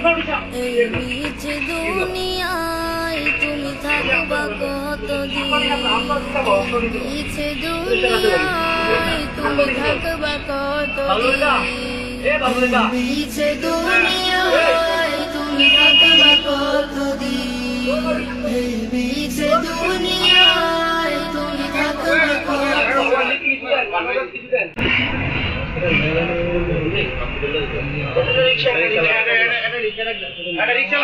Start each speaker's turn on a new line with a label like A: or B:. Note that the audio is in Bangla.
A: এই বিচ দুনিয়ায় তুমি থাকবা কতদিন, বিচ দুনিয়ায় তুমি থাকবা কতদিন, বিচ দুনিয়ায় তুমি থাকবা কতদিন, এই বিচ দুনিয়ায় তুমি থাকবা কতদিন। রিক্সা